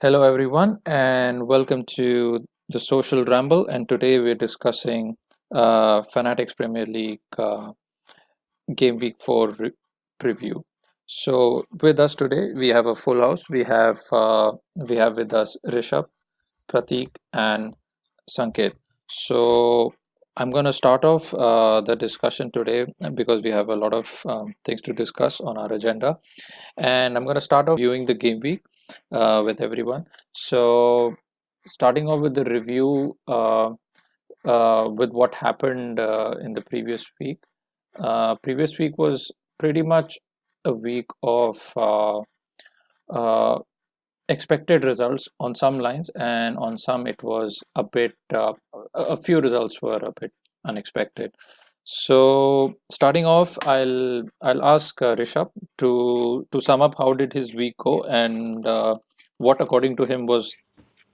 Hello, everyone, and welcome to the Social Ramble. And today we're discussing Fanatics Premier League Game Week 4 review. So, with us today, we have a full house. We have with us Rishab, Pratik, and Sanket. So, I'm going to start off the discussion today because we have a lot of things to discuss on our agenda. And I'm going to start off reviewing the game week with everyone. So, starting off with the review with what happened in the previous week. Previous week was pretty much a week of uh, expected results on some lines, and on some it was a bit. A few results were a bit unexpected. So starting off, I'll ask Rishabh to sum up how did his week go and what according to him was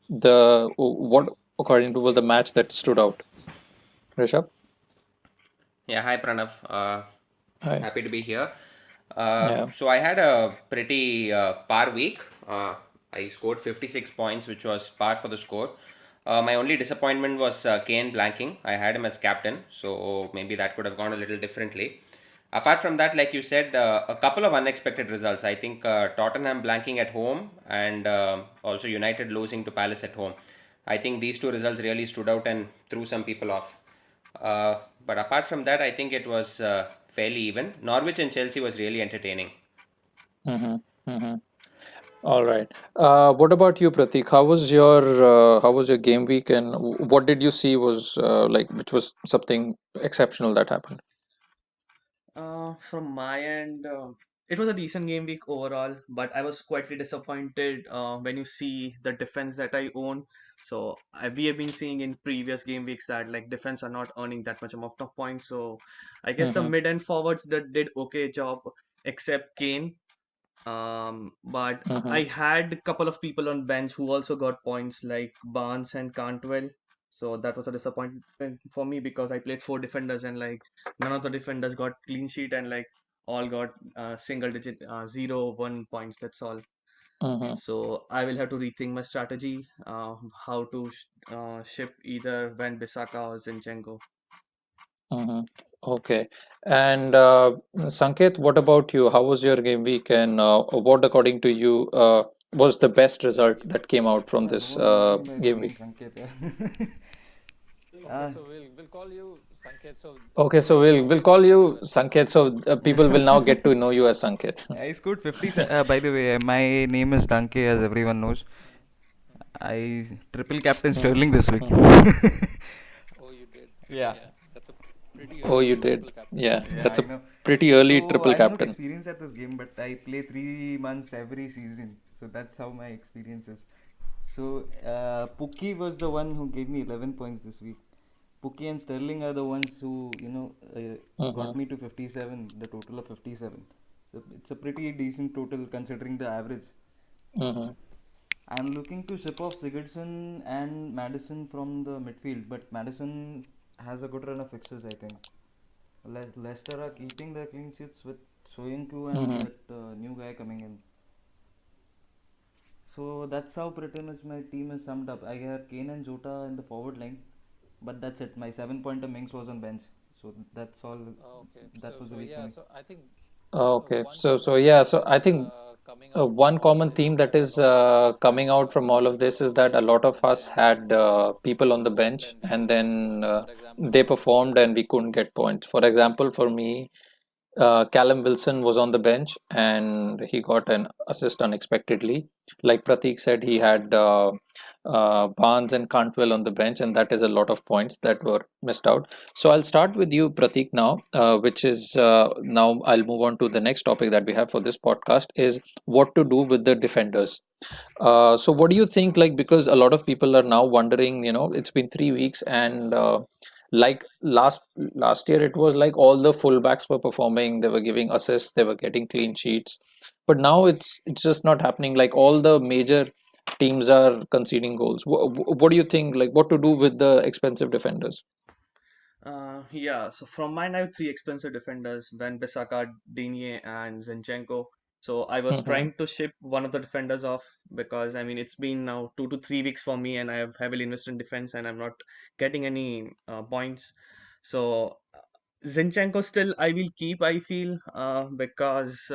what according to was the match that stood out. Rishabh, Yeah, hi Pranav. hi. Happy to be here. Yeah. So I had a pretty par week. I scored 56 points, which was par for the score. My only disappointment was Kane blanking. I had him as captain, so maybe that could have gone a little differently. Apart from that, like you said, a couple of unexpected results. I think Tottenham blanking at home and also United losing to Palace at home. I think these two results really stood out and threw some people off. But apart from that, I think it was fairly even. Norwich and Chelsea was really entertaining. Mm-hmm. Mm-hmm. All right. What about you, Pratik? How was your game week, and what did you see was like, which was something exceptional that happened? From my end, it was a decent game week overall, but I was quietly disappointed when you see the defense that I own. We have been seeing in previous game weeks that like defense are not earning that much amount of points. So I guess the Mm-hmm. mid and forwards that did okay job, except Kane. But Mm-hmm. I had a couple of people on bench who also got points like Barnes and Cantwell. So that was a disappointment for me because I played four defenders and like none of the defenders got clean sheet and like all got single digit 0-1 points. That's all. Mm-hmm. So I will have to rethink my strategy, how to ship either Van Bissaka or Zinchenko. Mm-hmm. Okay. And Sanket, what about you? How was your game week, and what, according to you, was the best result that came out from Yeah, this don't call me by my game name, week? Sanket. Yeah. uh, Okay, so we'll call you Sanket, so people will now get to know you as Sanket. I scored 50. By the way, my name is Danke, as everyone knows. I triple captain Mm-hmm. Sterling this week. Mm-hmm. Yeah, Oh, you did. Yeah, yeah, that's I a know. pretty early So triple I'm not captain. experienced at this game, but I play 3 months every season. So that's how my experience is. So Pookie was the one who gave me 11 points this week. Pookie and Sterling are the ones who, got Mm-hmm. me to 57, the total of 57. So it's a pretty decent total considering the average. Mm-hmm. I'm looking to ship off Sigurdsson and Madison from the midfield, but Madison has a good run of fixtures, I think. Leicester are keeping their clean sheets with Soyuncu and Mm-hmm. that new guy coming in. So that's how pretty much my team is summed up. I have Kane and Jota in the forward line, but that's it. My 7 pointer Minx was on bench, so that's all. That was the week for me. Okay, so yeah, so I think one common theme that is coming out from all of this is that a lot of us had people on the bench, and then they performed and we couldn't get points. For example, for me, Callum Wilson was on the bench and he got an assist unexpectedly. Like Pratik said, he had Barnes and Cantwell on the bench, and that is a lot of points that were missed out. So I'll start with you, Pratik, now, which is now I'll move on to the next topic that we have for this podcast is what to do with the defenders. So what do you think? Like, because a lot of people are now wondering, it's been 3 weeks, and like last year, it was like all the fullbacks were performing, they were giving assists, they were getting clean sheets, but now it's just not happening. Like all the major teams are conceding goals. What do you think? Like, what to do with the expensive defenders? Yeah, so from mine, I have three expensive defenders: Van Bissaka, Digne, and Zinchenko. So I was Mm-hmm. trying to ship one of the defenders off because I mean it's been now 2 to 3 weeks for me, and I have heavily invested in defense, and I'm not getting any points. So Zinchenko still I will keep, I feel, because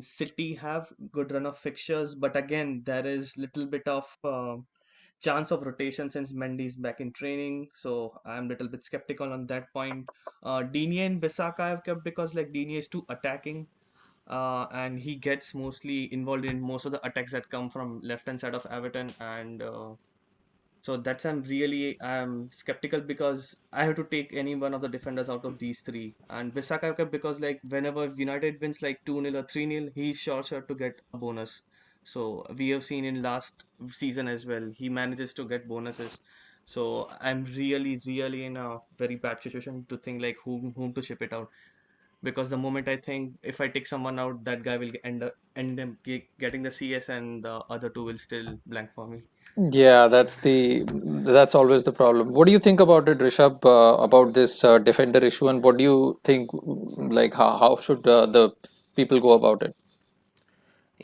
City have good run of fixtures, but again there is little bit of chance of rotation since Mendy is back in training, so I'm little bit skeptical on that point. Digne and Bissaka I've kept because like Digne is too attacking, and he gets mostly involved in most of the attacks that come from left hand side of Everton, and so that's I'm skeptical because I have to take any one of the defenders out of these three. And Bissaka because like whenever United wins like 2-0 or 3-0, he's sure to get a bonus. So we have seen in last season as well, he manages to get bonuses. So I'm really in a very bad situation to think like whom to ship it out, because the moment I think if I take someone out, that guy will end up getting the CS, and the other two will still blank for me. Yeah, that's always the problem. What do you think about it, Rishabh, about this defender issue, and what do you think, like how should the people go about it?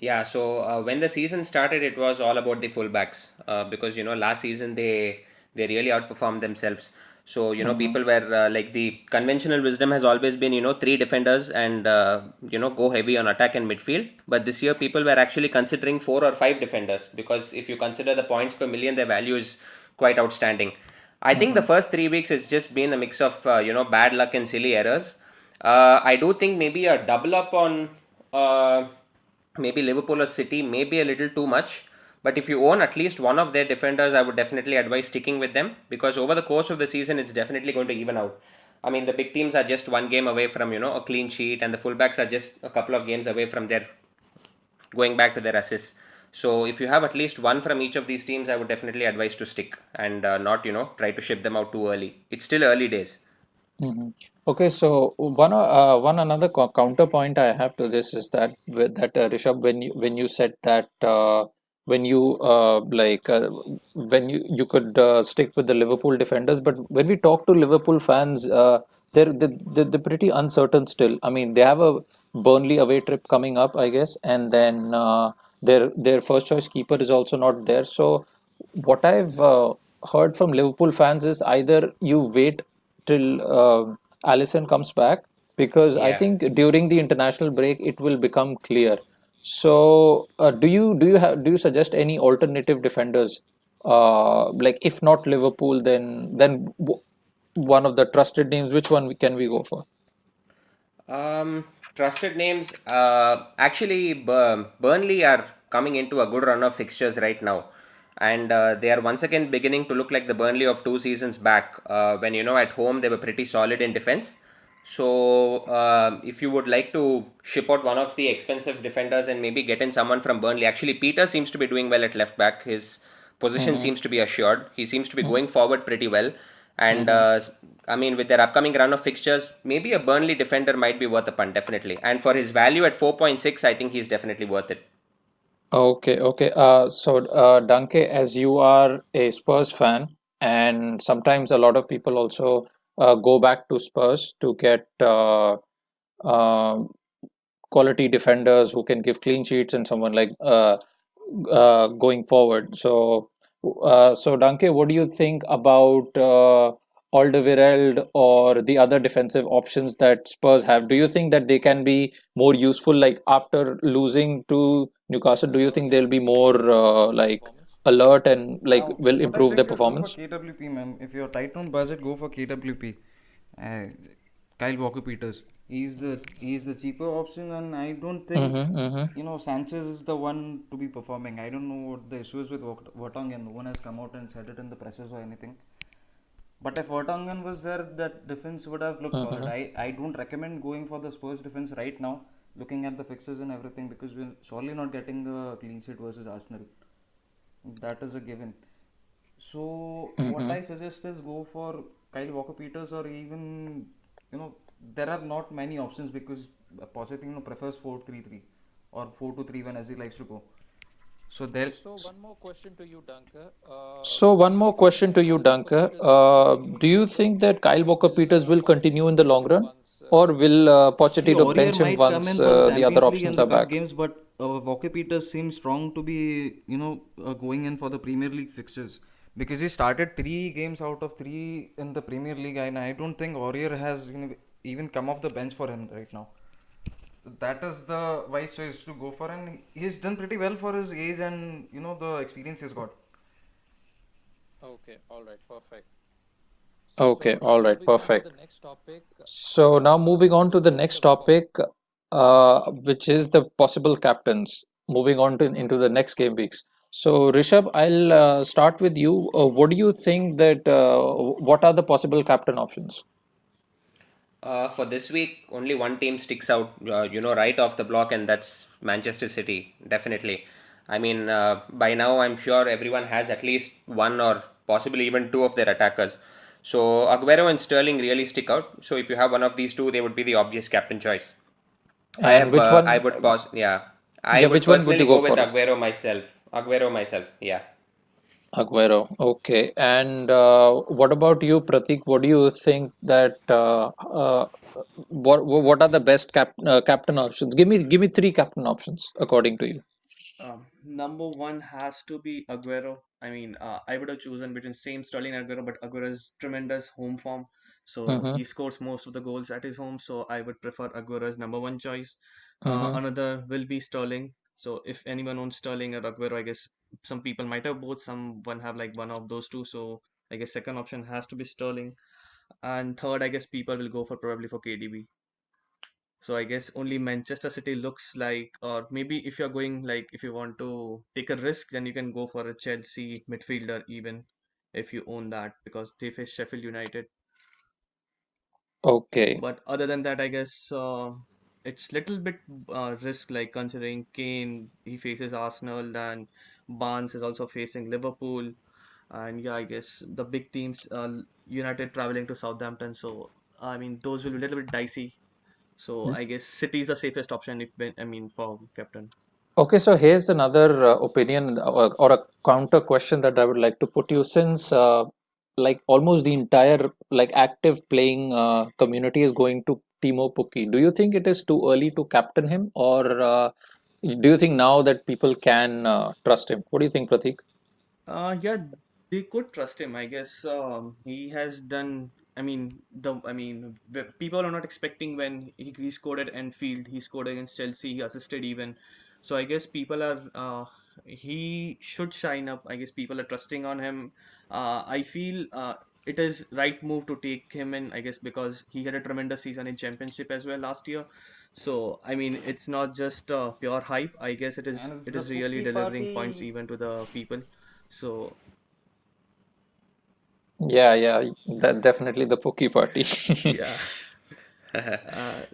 Yeah, so when the season started, it was all about the fullbacks because last season they really outperformed themselves. So Mm-hmm. people were like the conventional wisdom has always been three defenders and go heavy on attack and midfield. But this year people were actually considering four or five defenders because if you consider the points per million, their value is quite outstanding. I think the Mm-hmm. first 3 weeks has just been a mix of bad luck and silly errors. I do think maybe a double up on. Maybe Liverpool or City may be a little too much. But if you own at least one of their defenders, I would definitely advise sticking with them because over the course of the season, it's definitely going to even out. I mean, the big teams are just one game away from a clean sheet, and the fullbacks are just a couple of games away from their going back to their assists. So if you have at least one from each of these teams, I would definitely advise to stick and not try to ship them out too early. It's still early days. Mm-hmm. Okay, so one another counterpoint I have to this is that Rishabh, when you said that when you when you could stick with the Liverpool defenders, but when we talk to Liverpool fans, they're pretty uncertain still. I mean, they have a Burnley away trip coming up, I guess, and then their first choice keeper is also not there. So what I've heard from Liverpool fans is either you wait till Allison comes back, because I Yeah. think during the international break it will become clear. So, do you suggest any alternative defenders? Like if not Liverpool, then one of the trusted names. Which one can we go for? Trusted names. Actually, Burnley are coming into a good run of fixtures right now, and they are once again beginning to look like the Burnley of 2 seasons back. When at home they were pretty solid in defense. So, if you would like to ship out one of the expensive defenders and maybe get in someone from Burnley, actually Peter seems to be doing well at left back. His position Mm-hmm. seems to be assured. He seems to be going forward pretty well. And Mm-hmm. I mean, with their upcoming run of fixtures, maybe a Burnley defender might be worth a punt, definitely. And for his value at 4.6, I think he's definitely worth it. Okay, okay. So, Danke, as you are a Spurs fan, and sometimes a lot of people also go back to Spurs to get uh, quality defenders who can give clean sheets and someone like going forward. So Danke, what do you think about Alderweireld or the other defensive options that Spurs have? Do you think that they can be more useful? Like after losing to Newcastle, do you think they'll be more like alert and like will What I improve their think is go for performance? KWP, man. If you're tight on budget, go for KWP. Uh, Kyle Walker Peters. He's the cheaper option, and I don't think Mm-hmm, mm-hmm, Sanchez is the one to be performing. I don't know what the issue is with Vertonghen. No one has come out and said it in the presses or anything. But if Vertonghen was there, that defense would have looked solid. mm-hmm. I don't recommend going for the Spurs defense right now, looking at the fixes and everything, because we're surely not getting a clean sheet versus Arsenal. That is a given. So what Mm-hmm. I suggest is go for Kyle Walker Peters, or even there are not many options because Pochettino prefers 4-3-3 or 4-2-3-1 as he likes to go. So there. So one more question to you, Dunker. Do you think that Kyle Walker-Peters will continue in the long run? or will See, Pochettino Aurier bench him might come once in for the the other Champions League options and the are cup back? games, but Walker Peters seems strong to be, going in for the Premier League fixtures because he started 3 games out of 3 in the Premier League, and I don't think Aurier has even come off the bench for him right now. That is the wise choice to go for, and he's done pretty well for his age and the experience he's got. Okay, all right, perfect. Okay, all right, perfect. So now moving on to the next topic, which is the possible captains. Moving on to into the next game weeks. So Rishabh, I'll start with you. What do you think that what are the possible captain options? For this week, only one team sticks out, right off the block, and that's Manchester City, definitely. I mean, by now, I'm sure everyone has at least one or possibly even two of their attackers. So Aguero and Sterling really stick out. So if you have one of these two, they would be the obvious captain choice. And which I one? would pause. Yeah, I Yeah, would which one would personally you go go with for? Aguero myself. Aguero myself. Yeah. Aguero. Okay. And what about you, Pratik? What do you think that what are the best captain options? Give me three captain options according to you. Number one has to be Aguero. I mean, I would have chosen between same Sterling and Aguero, but Aguero's tremendous home form. So Mm-hmm. he scores most of the goals at his home. So I would prefer Aguero as number one choice. Mm-hmm. Another will be Sterling. So if anyone owns Sterling or Aguero, I guess some people might have both. Someone have like one of those two. So I guess second option has to be Sterling. And third, I guess people will go for probably for KDB. So I guess only Manchester City looks like, or maybe if you're going like if you want to take a risk, then you can go for a Chelsea midfielder even if you own that because they face Sheffield United. Okay. But other than that, I guess it's little bit risk like considering Kane he faces Arsenal and Barnes is also facing Liverpool, and yeah, I guess the big teams, United traveling to Southampton. So I mean those will be a little bit dicey. So I guess City is the safest option if I mean for captain. Okay, so here's another opinion or a counter question that I would like to put you. Since like almost the entire like active playing community is going to Timo Pukki, do you think it is too early to captain him, or do you think now that people can trust him? What do you think, Pratik? Yeah, they could trust him. I guess he has done. People are not expecting when he scored at Anfield. He scored against Chelsea. He assisted even. So I guess people are. He should shine up. I guess people are trusting on him. I feel it is right move to take him in. I guess because he had a tremendous season in Championship as well last year. So I mean, it's not just pure hype. I guess it is. And It the is really Pookie delivering points party. even to the people. So Yeah, yeah, that definitely the Pukki party. yeah,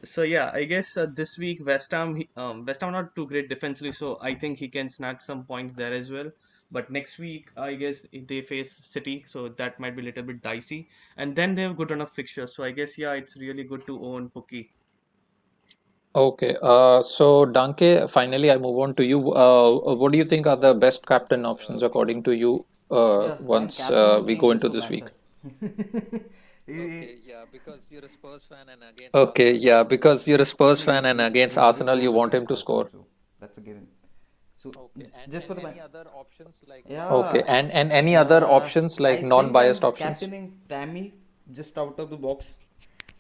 so I guess this week West Ham not too great defensively, so I think he can snatch some points there as well. But next week, I guess they face City, so that might be a little bit dicey. And then they have good run of fixtures, so I guess it's really good to own Pookie. Okay, so Danke, finally I move on to you. What do you think are the best captain options according to you Yeah, that once captaincy we change go is into for this week? banter. He- Okay, yeah, because you're a Spurs fan and against he'll Arsenal, score you the want him best to as well, score. so that's a given. So just for the Okay, yeah, and any other options like I think non-biased I'm options? captaining Tammy just out of the box.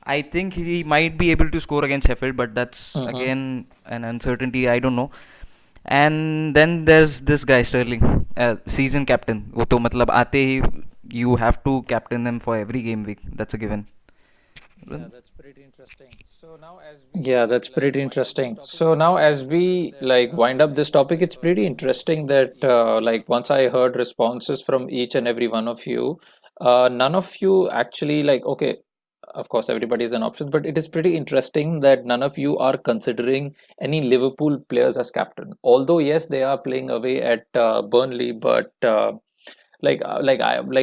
I think he might be able to score against Sheffield, but that's Mm-hmm. again an uncertainty. I don't know. And then there's this guy Sterling, season captain. वो तो मतलब आते ही you have to captain them for every game week. That's a given. Well, Yeah, that's pretty interesting. So now as we like wind up this topic, it's pretty interesting that like once I heard responses from each and every one of you, none of you actually like okay, of course everybody is an option, but it is pretty interesting that none of you are considering any Liverpool players as captain. Although yes, they are playing away at Burnley, but like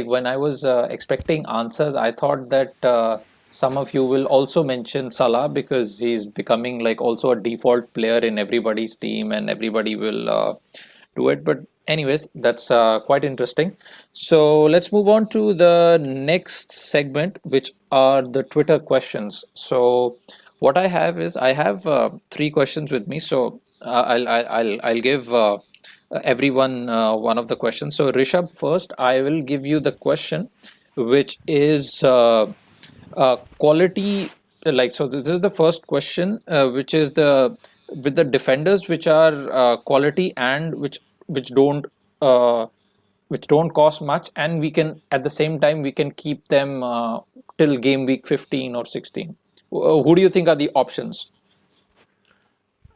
when I was expecting answers, I thought that some of you will also mention Salah because he's becoming like also a default player in everybody's team and everybody will do it. But anyways, that's quite interesting. So let's move on to the next segment, which are the Twitter questions. So what I have is I have three questions with me. So I'll give everyone one of the questions. So Rishabh, first I will give you the question, which is quality. Like, so this is the first question, which is the with the defenders which are quality and uh, which don't cost much, and we can at the same time we can keep them till game week 15 or 16. Who do you think are the options?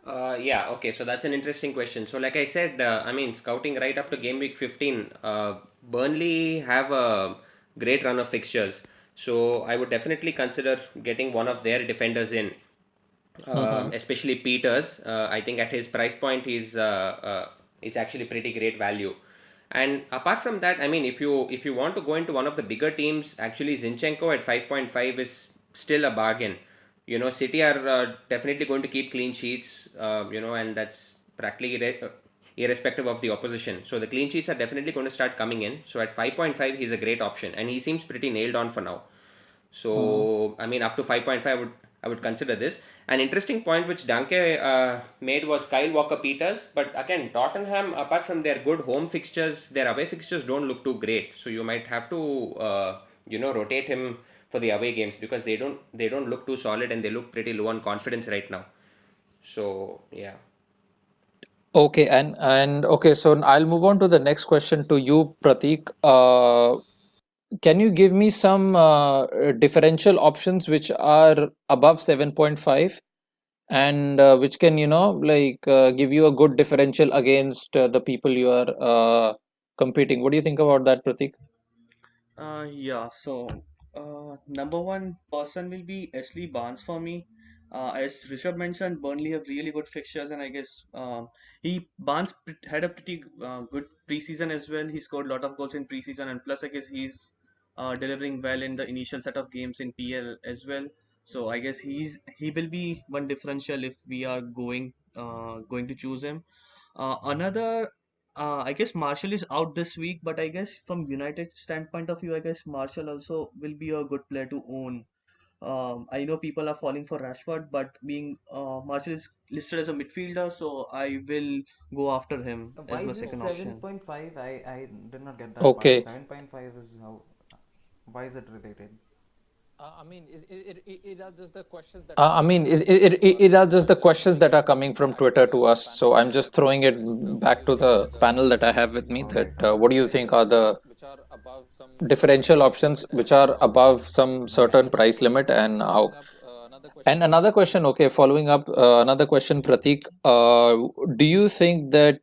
Yeah, okay, so that's an interesting question. So, like I said, I mean, scouting right up to game week 15, Burnley have a great run of fixtures. So, I would definitely consider getting one of their defenders in, Mm-hmm. especially Peters. I think at his price point, it's actually pretty great value. And apart from that, I mean, if you want to go into one of the bigger teams, actually Zinchenko at 5.5 is still a bargain. City are definitely going to keep clean sheets, and that's practically irrespective of the opposition. So the clean sheets are definitely going to start coming in. So at 5.5, he's a great option, and he seems pretty nailed on for now. Mm-hmm. So I mean, up to 5.5, I would consider this. An interesting point which Danke made was Kyle Walker-Peters, but again, Tottenham, apart from their good home fixtures, their away fixtures don't look too great. So you might have to rotate him for the away games because they don't look too solid and they look pretty low on confidence right now. So yeah. Okay, and okay, so I'll move on to the next question to you, Pratik. Can you give me some differential options which are above 7.5 and which can, like give you a good differential against the people you are competing? What do you think about that, Pratik? Yeah, so number one person will be Ashley Barnes for me. As Rishabh mentioned, Burnley have really good fixtures, and I guess had a pretty good preseason as well. He scored a lot of goals in preseason, and plus, I guess he's delivering well in the initial set of games in PL as well. So I guess he will be one differential if we are going to choose him. Another, I guess Marshall is out this week, but I guess from United standpoint of view, I guess Marshall also will be a good player to own. I know people are falling for Rashford, but being Marshall is listed as a midfielder, so I will go after him Why as my is this second option. 7.5? I did not get that part. Okay. 7.5 is how. Why is it related? I mean, it are just the questions that are coming from Twitter to us. So I'm just throwing it back to the panel that I have with me. All That right. what do you think are the differential options which are above some certain price limit, and how? And another question, okay, following up, another question, Pratik. Do you think that,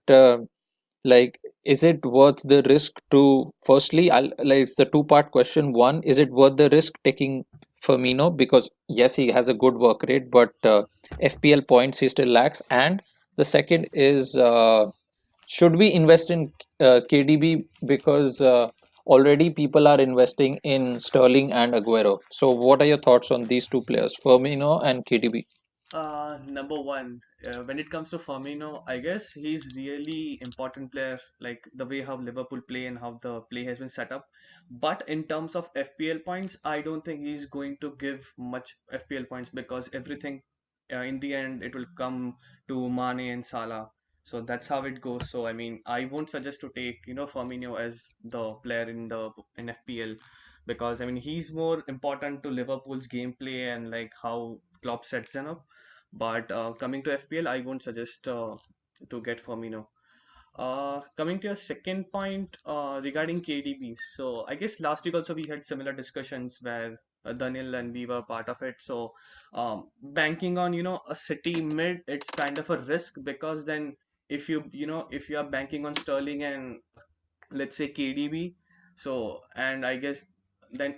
like, is it worth the risk to, firstly, like, it's the two-part question. One, is it worth the risk taking Firmino? Because, yes, he has a good work rate, but FPL points he still lacks. And the second is, should we invest in KDB because already people are investing in Sterling and Aguero. So, what are your thoughts on these two players, Firmino and KDB? Number one, when it comes to Firmino, I guess he's really important player, like the way how Liverpool play and how the play has been set up. But in terms of FPL points, I don't think he's going to give much FPL points because everything, in the end, it will come to Mane and Salah. So that's how it goes. So I mean, I won't suggest to take, Firmino as the player in FPL because I mean he's more important to Liverpool's gameplay and like how Klopp sets them up. But coming to FPL, I won't suggest to get Firmino. Coming to your second point regarding KDB, so I guess last week also we had similar discussions where Daniel and we were part of it. So banking on a City mid, it's kind of a risk because then if you are banking on Sterling and let's say KDB. So, and I guess then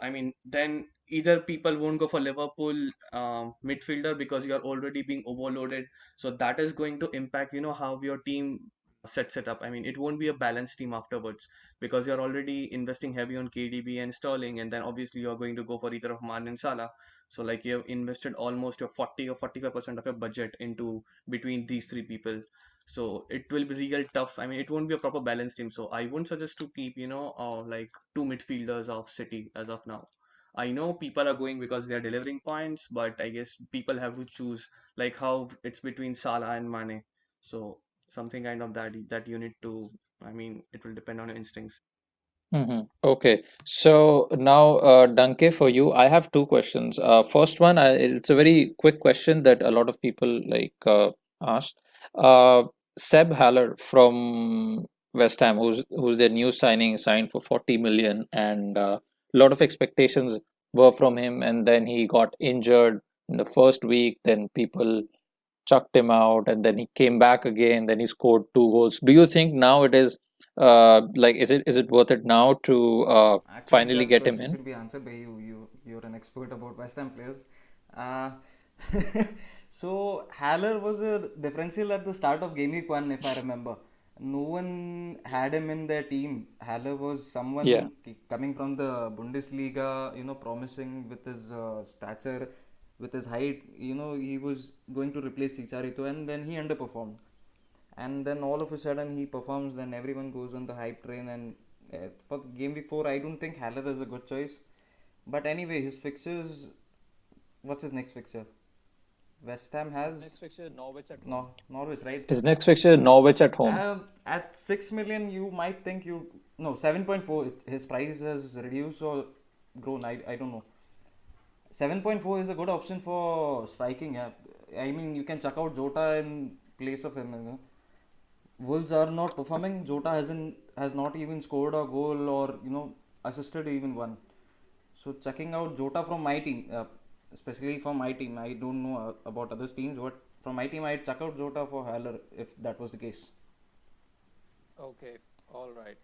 I mean, then either people won't go for Liverpool midfielder because you're already being overloaded. So that is going to impact, how your team sets it up. I mean, it won't be a balanced team afterwards because you're already investing heavy on KDB and Sterling, and then obviously you're going to go for either of Man and Salah. So like you have invested almost your 40 or 45% of your budget into between these three people, so it will be real tough. I mean, it won't be a proper balanced team. So I wouldn't suggest to keep, like two midfielders of City as of now. I know people are going because they are delivering points, but I guess people have to choose, like how it's between Salah and Mane. So something kind of that you need to. I mean, it will depend on your instincts. Okay, so now, Danke, for you, I have two questions. First one, it's a very quick question that a lot of people asked. Uh, Seb Haller from West Ham, who's their new signing, signed for 40 million, and a lot of expectations were from him, and then he got injured in the first week. Then people chucked him out, and then he came back again. Then he scored two goals. Do you think now it is is it worth it now to Actually, finally that get him question in? should be answered by you. You're an expert about West Ham players. Uh, so Haller was a differential at the start of game week one, if I remember. No one had him in their team. Haller was Yeah. someone coming from the Bundesliga, promising with his stature, with his height. He was going to replace Chicharito, and then he underperformed. And then all of a sudden he performs, then everyone goes on the hype train. And for game week 4, I don't think Haller is a good choice. But anyway, his fixtures, what's his next fixture? West Ham His has next fixture, Norwich at home. no Norwich, right? His next fixture, Norwich at home. At 6 million, you might think you no 7.4. His price has reduced or grown. I don't know. 7.4 is a good option for striking. Yeah, I mean you can check out Jota in place of him. Wolves are not performing. Jota has not even scored a goal or assisted even one. So checking out Jota from my team, especially from my team. I don't know about other teams, but from my team, I'd check out Jota for Haller if that was the case. Okay, all right.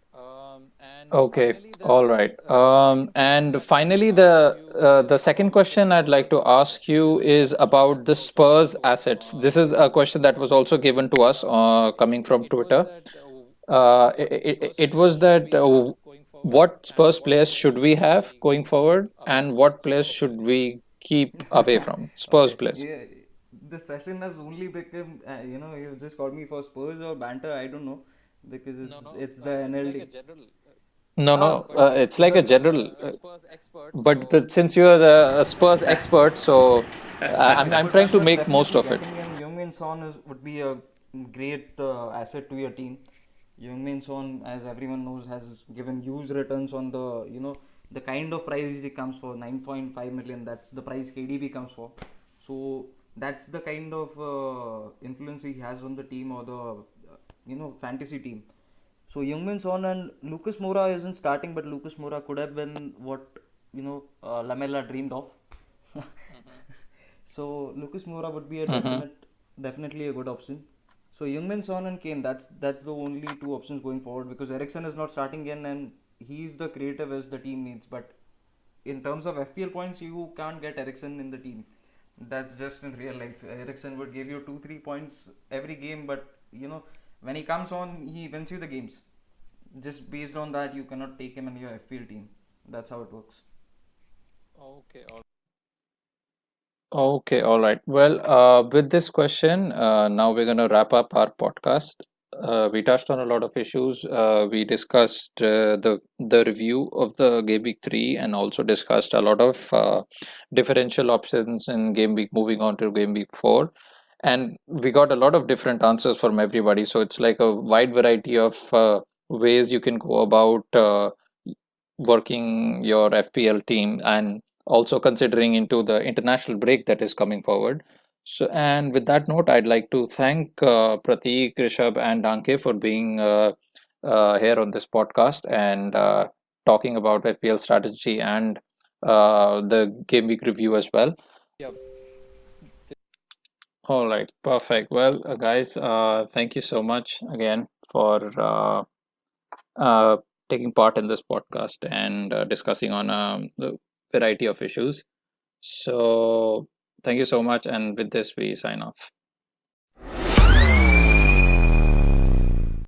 Okay, all right. And finally, the second question I'd like to ask you is about the Spurs assets. This is a question that was also given to us coming from Twitter. It was that what Spurs players should we have going forward, and what players should we keep away from Spurs Okay, players? yeah, the session has only become, you just called me for Spurs or banter. I don't know because it's the NLD. No, no, it's like a The general. But since you are a Spurs expert, so I'm expert trying one, to but make most definitely of it. getting in Young-Min Son would be a great asset to your team. Young-Min Son, as everyone knows, has given huge returns on the kind of price he comes for, 9.5 million. That's the price KDB comes for. So that's the kind of influence he has on the team or the fantasy team. So Youngmin Son and Lucas Moura isn't starting, but Lucas Moura could have been what Lamella dreamed of. So Lucas Moura would be a Hmm. definitely a good option. So Youngmin Son and Kane, that's the only two options going forward because Ericsson is not starting again and he's the creative as the team needs. But in terms of FPL points, you can't get Ericsson in the team. That's just in real life. Ericsson would give you 2-3 points every game, but when he comes on, he wins you the games. Just based on that, you cannot take him in your FPL team. That's how it works. Okay, all right. Well, with this question, now we're going to wrap up our podcast. We touched on a lot of issues. We discussed the review of the game week 3 and also discussed a lot of differential options in game week moving on to game week 4. And we got a lot of different answers from everybody. So it's like a wide variety of ways you can go about working your FPL team and also considering into the international break that is coming forward. So, and with that note, I'd like to thank Pratik, Rishab, and Danke for being here on this podcast and talking about FPL strategy and the game week review as well. All right, perfect. Well, guys, thank you so much again for uh, taking part in this podcast and discussing on the variety of issues. So, thank you so much. And with this, we sign off.